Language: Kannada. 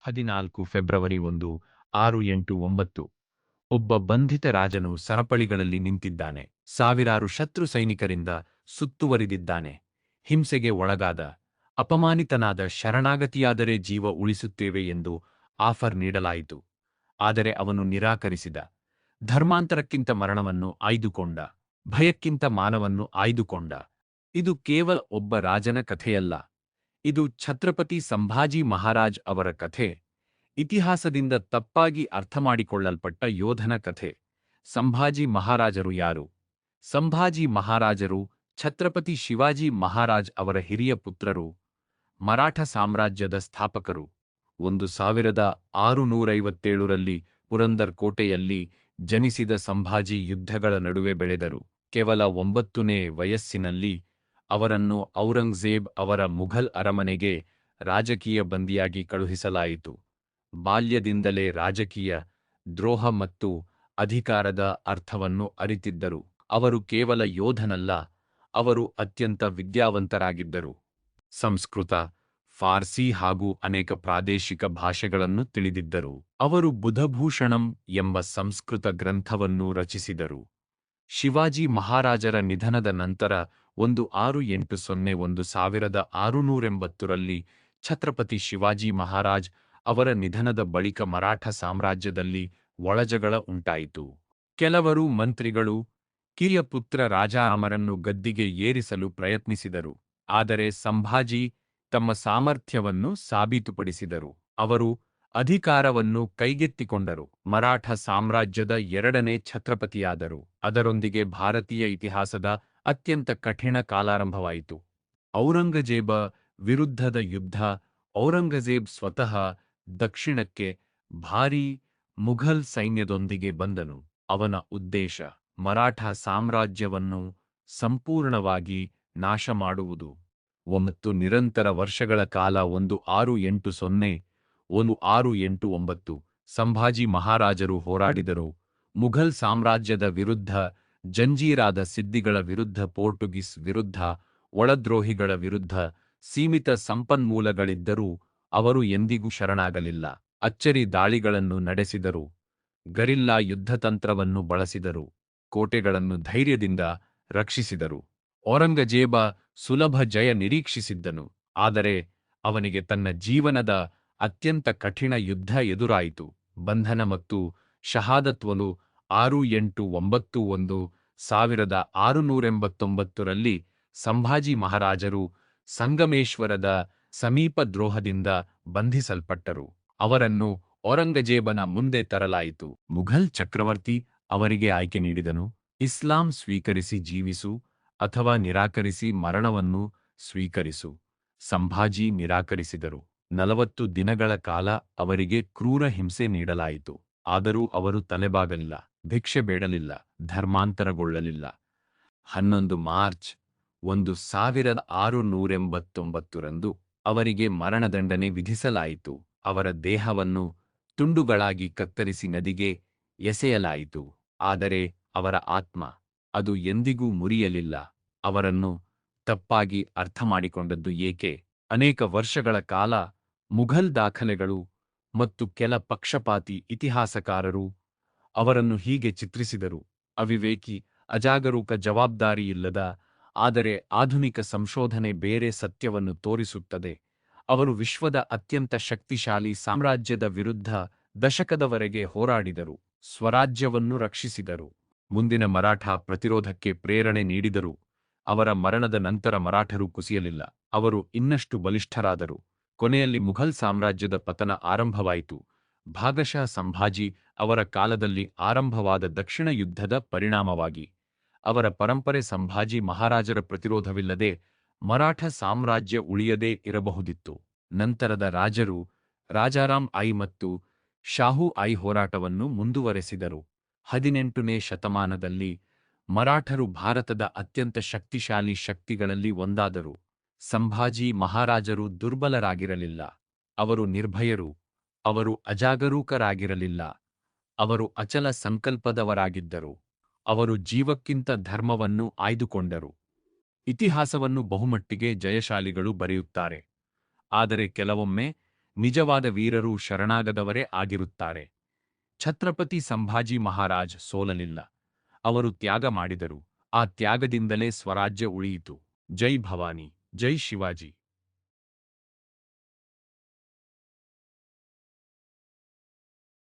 14 ಫೆಬ್ರವರಿ 1, 689 ಒಬ್ಬ ಬಂಧಿತ ರಾಜನು ಸರಪಳಿಗಳಲ್ಲಿ ನಿಂತಿದ್ದಾನೆ. ಸಾವಿರಾರು ಶತ್ರು ಸೈನಿಕರಿಂದ ಸುತ್ತುವರಿದಿದ್ದಾನೆ. ಹಿಂಸೆಗೆ ಒಳಗಾದ, ಅಪಮಾನಿತನಾದ ಶರಣಾಗತಿಯಾದರೆ ಜೀವ ಉಳಿಸುತ್ತೇವೆ ಎಂದು ಆಫರ್ ನೀಡಲಾಯಿತು. ಆದರೆ ಅವನು ನಿರಾಕರಿಸಿದ. ಧರ್ಮಾಂತರಕ್ಕಿಂತ ಮರಣವನ್ನು ಆಯ್ದುಕೊಂಡ, ಭಯಕ್ಕಿಂತ ಮಾನವನ್ನು ಆಯ್ದುಕೊಂಡ. ಇದು ಕೇವಲ ಒಬ್ಬ ರಾಜನ ಕಥೆಯಲ್ಲ, ಇದು ಛತ್ರಪತಿ ಸಂಭಾಜಿ ಮಹಾರಾಜ್ ಅವರ ಕಥೆ. ಇತಿಹಾಸದಿಂದ ತಪ್ಪಾಗಿ ಅರ್ಥಮಾಡಿಕೊಳ್ಳಲ್ಪಟ್ಟ ಯೋಧನ ಕಥೆ. ಸಂಭಾಜಿ ಮಹಾರಾಜರು ಯಾರು? ಸಂಭಾಜಿ ಮಹಾರಾಜರು ಛತ್ರಪತಿ ಶಿವಾಜಿ ಮಹಾರಾಜ್ ಅವರ ಹಿರಿಯ ಪುತ್ರರು, ಮರಾಠ ಸಾಮ್ರಾಜ್ಯದ ಸ್ಥಾಪಕರು. 1657ರಲ್ಲಿ ಪುರಂದರ್ ಕೋಟೆಯಲ್ಲಿ ಜನಿಸಿದ ಸಂಭಾಜಿ ಯುದ್ಧಗಳ ನಡುವೆ ಬೆಳೆದರು. ಕೇವಲ 9ನೇ ವಯಸ್ಸಿನಲ್ಲಿ ಅವರನ್ನು ಔರಂಗಜೇಬ್ ಅವರ ಮುಘಲ್ ಅರಮನೆಗೆ ರಾಜಕೀಯ ಬಂದಿಯಾಗಿ ಕಳುಹಿಸಲಾಯಿತು. ಬಾಲ್ಯದಿಂದಲೇ ರಾಜಕೀಯ ದ್ರೋಹ ಮತ್ತು ಅಧಿಕಾರದ ಅರ್ಥವನ್ನು ಅರಿತಿದ್ದರು. ಅವರು ಕೇವಲ ಯೋಧನಲ್ಲ, ಅವರು ಅತ್ಯಂತ ವಿದ್ಯಾವಂತರಾಗಿದ್ದರು. ಸಂಸ್ಕೃತ, ಫಾರ್ಸಿ ಹಾಗೂ ಅನೇಕ ಪ್ರಾದೇಶಿಕ ಭಾಷೆಗಳನ್ನು ತಿಳಿದಿದ್ದರು. ಅವರು ಬುಧಭೂಷಣಂ ಎಂಬ ಸಂಸ್ಕೃತ ಗ್ರಂಥವನ್ನು ರಚಿಸಿದರು. ಶಿವಾಜಿ ಮಹಾರಾಜರ ನಿಧನದ ನಂತರ 1680ರಲ್ಲಿ ಛತ್ರಪತಿ ಶಿವಾಜಿ ಮಹಾರಾಜ್ ಅವರ ನಿಧನದ ಬಳಿಕ ಮರಾಠ ಸಾಮ್ರಾಜ್ಯದಲ್ಲಿ ಒಳಜಗಳ ಉಂಟಾಯಿತು. ಕೆಲವರು ಮಂತ್ರಿಗಳು ಕಿರಿಯ ಪುತ್ರ ರಾಜಾರಾಮರನ್ನು ಗದ್ದಿಗೆ ಏರಿಸಲು ಪ್ರಯತ್ನಿಸಿದರು. ಆದರೆ ಸಂಭಾಜಿ ತಮ್ಮ ಸಾಮರ್ಥ್ಯವನ್ನು ಸಾಬೀತುಪಡಿಸಿದರು. ಅವರು ಅಧಿಕಾರವನ್ನು ಕೈಗೆತ್ತಿಕೊಂಡರು. ಮರಾಠ ಸಾಮ್ರಾಜ್ಯದ 2ನೇ ಛತ್ರಪತಿಯಾದರು. ಅದರೊಂದಿಗೆ ಭಾರತೀಯ ಇತಿಹಾಸದ ಅತ್ಯಂತ ಕಠಿಣ ಕಾಲಾರಂಭವಾಯಿತು. ಔರಂಗಜೇಬ ವಿರುದ್ಧದ ಯುದ್ಧ. ಔರಂಗಜೇಬ್ ಸ್ವತಃ ದಕ್ಷಿಣಕ್ಕೆ ಭಾರೀ ಮುಘಲ್ ಸೈನ್ಯದೊಂದಿಗೆ ಬಂದನು. ಅವನ ಉದ್ದೇಶ ಮರಾಠ ಸಾಮ್ರಾಜ್ಯವನ್ನು ಸಂಪೂರ್ಣವಾಗಿ ನಾಶ ಮಾಡುವುದು. 9 ನಿರಂತರ ವರ್ಷಗಳ ಕಾಲ 1680-1689 ಸಂಭಾಜಿ ಮಹಾರಾಜರು ಹೋರಾಡಿದರು. ಮುಘಲ್ ಸಾಮ್ರಾಜ್ಯದ ವಿರುದ್ಧ, ಜಂಜೀರಾದ ಸಿದ್ದಿಗಳ ವಿರುದ್ಧ, ಪೋರ್ಟುಗೀಸ್ ವಿರುದ್ಧ, ಒಳದ್ರೋಹಿಗಳ ವಿರುದ್ಧ. ಸೀಮಿತ ಸಂಪನ್ಮೂಲಗಳಿದ್ದರೂ ಅವರು ಎಂದಿಗೂ ಶರಣಾಗಲಿಲ್ಲ. ಅಚ್ಚರಿ ದಾಳಿಗಳನ್ನು ನಡೆಸಿದರು, ಗರಿಲ್ಲಾ ಯುದ್ಧತಂತ್ರವನ್ನು ಬಳಸಿದರು, ಕೋಟೆಗಳನ್ನು ಧೈರ್ಯದಿಂದ ರಕ್ಷಿಸಿದರು. ಔರಂಗಜೇಬ ಸುಲಭ ಜಯ ನಿರೀಕ್ಷಿಸಿದ್ದನು, ಆದರೆ ಅವನಿಗೆ ತನ್ನ ಜೀವನದ ಅತ್ಯಂತ ಕಠಿಣ ಯುದ್ಧ ಎದುರಾಯಿತು. ಬಂಧನ ಮತ್ತು ಶಹಾದತ್ವಲು. 689 1689ರಲ್ಲಿ ಸಂಭಾಜಿ ಮಹಾರಾಜರು ಸಂಗಮೇಶ್ವರದ ಸಮೀಪ ದ್ರೋಹದಿಂದ ಬಂಧಿಸಲ್ಪಟ್ಟರು. ಅವರನ್ನು ಔರಂಗಜೇಬನ ಮುಂದೆ ತರಲಾಯಿತು. ಮುಘಲ್ ಚಕ್ರವರ್ತಿ ಅವರಿಗೆ ಆಯ್ಕೆ ನೀಡಿದನು: ಇಸ್ಲಾಂ ಸ್ವೀಕರಿಸಿ ಜೀವಿಸು ಅಥವಾ ನಿರಾಕರಿಸಿ ಮರಣವನ್ನು ಸ್ವೀಕರಿಸು. ಸಂಭಾಜಿ ನಿರಾಕರಿಸಿದರು. 40 ದಿನಗಳ ಕಾಲ ಅವರಿಗೆ ಕ್ರೂರ ಹಿಂಸೆ ನೀಡಲಾಯಿತು. ಆದರೂ ಅವರು ತಲೆಬಾಗಲಿಲ್ಲ, ಭಿಕ್ಷೆ ಬೇಡಲಿಲ್ಲ, ಧರ್ಮಾಂತರಗೊಳ್ಳಲಿಲ್ಲ. 11 ಮಾರ್ಚ್ 1689ರಂದು ಅವರಿಗೆ ಮರಣದಂಡನೆ ವಿಧಿಸಲಾಯಿತು. ಅವರ ದೇಹವನ್ನು ತುಂಡುಗಳಾಗಿ ಕತ್ತರಿಸಿ ನದಿಗೆ ಎಸೆಯಲಾಯಿತು. ಆದರೆ ಅವರ ಆತ್ಮ, ಅದು ಎಂದಿಗೂ ಮುರಿಯಲಿಲ್ಲ. ಅವರನ್ನು ತಪ್ಪಾಗಿ ಅರ್ಥಮಾಡಿಕೊಂಡದ್ದು ಏಕೆ? ಅನೇಕ ವರ್ಷಗಳ ಕಾಲ ಮುಘಲ್ ದಾಖಲೆಗಳು ಮತ್ತು ಕೆಲ ಪಕ್ಷಪಾತಿ ಇತಿಹಾಸಕಾರರು ಅವರನ್ನು ಹೀಗೆ ಚಿತ್ರಿಸಿದರು: ಅವಿವೇಕಿ, ಅಜಾಗರೂಕ, ಜವಾಬ್ದಾರಿಯಿಲ್ಲದ. ಆದರೆ ಆಧುನಿಕ ಸಂಶೋಧನೆ ಬೇರೆ ಸತ್ಯವನ್ನು ತೋರಿಸುತ್ತದೆ. ಅವರು ವಿಶ್ವದ ಅತ್ಯಂತ ಶಕ್ತಿಶಾಲಿ ಸಾಮ್ರಾಜ್ಯದ ವಿರುದ್ಧ ದಶಕದವರೆಗೆ ಹೋರಾಡಿದರು, ಸ್ವರಾಜ್ಯವನ್ನು ರಕ್ಷಿಸಿದರು, ಮುಂದಿನ ಮರಾಠ ಪ್ರತಿರೋಧಕ್ಕೆ ಪ್ರೇರಣೆ ನೀಡಿದರು. ಅವರ ಮರಣದ ನಂತರ ಮರಾಠರು ಕುಸಿಯಲಿಲ್ಲ, ಅವರು ಇನ್ನಷ್ಟು ಬಲಿಷ್ಠರಾದರು. ಕೊನೆಯಲ್ಲಿ ಮುಘಲ್ ಸಾಮ್ರಾಜ್ಯದ ಪತನ ಆರಂಭವಾಯಿತು, ಭಾಗಶಃ ಸಂಭಾಜಿ ಅವರ ಕಾಲದಲ್ಲಿ ಆರಂಭವಾದ ದಕ್ಷಿಣ ಯುದ್ಧದ ಪರಿಣಾಮವಾಗಿ. ಅವರ ಪರಂಪರೆ ಸಂಭಾಜಿ ಮಹಾರಾಜರ ಪ್ರತಿರೋಧವಿಲ್ಲದೆ ಮರಾಠ ಸಾಮ್ರಾಜ್ಯ ಉಳಿಯದೇ ಇರಬಹುದಿತ್ತು. ನಂತರದ ರಾಜರು ರಾಜಾರಾಮ್ ಐ ಮತ್ತು ಶಾಹು ಐ ಹೋರಾಟವನ್ನು ಮುಂದುವರೆಸಿದರು. 18ನೇ ಶತಮಾನದಲ್ಲಿ ಮರಾಠರು ಭಾರತದ ಅತ್ಯಂತ ಶಕ್ತಿಶಾಲಿ ಶಕ್ತಿಗಳಲ್ಲಿ ಒಂದಾದರು. ಸಂಭಾಜಿ ಮಹಾರಾಜರು ದುರ್ಬಲರಾಗಿರಲಿಲ್ಲ, ಅವರು ನಿರ್ಭಯರು. ಅವರು ಅಜಾಗರೂಕರಾಗಿರಲಿಲ್ಲ, ಅವರು ಅಚಲ ಸಂಕಲ್ಪದವರಾಗಿದ್ದರು. ಅವರು ಜೀವಕ್ಕಿಂತ ಧರ್ಮವನ್ನು ಆಯ್ದುಕೊಂಡರು. ಇತಿಹಾಸವನ್ನು ಬಹುಮಟ್ಟಿಗೆ ಜಯಶಾಲಿಗಳು ಬರೆಯುತ್ತಾರೆ, ಆದರೆ ಕೆಲವೊಮ್ಮೆ ನಿಜವಾದ ವೀರರು ಶರಣಾಗದವರೇ ಆಗಿರುತ್ತಾರೆ. ಛತ್ರಪತಿ ಸಂಭಾಜಿ ಮಹಾರಾಜ್ ಸೋಲಲಿಲ್ಲ. ಅವರು ತ್ಯಾಗ ಮಾಡಿದರು. ಆ ತ್ಯಾಗದಿಂದಲೇ ಸ್ವರಾಜ್ಯ ಉಳಿಯಿತು. ಜೈ ಭವಾನಿ, ಜೈ ಶಿವಾಜಿ.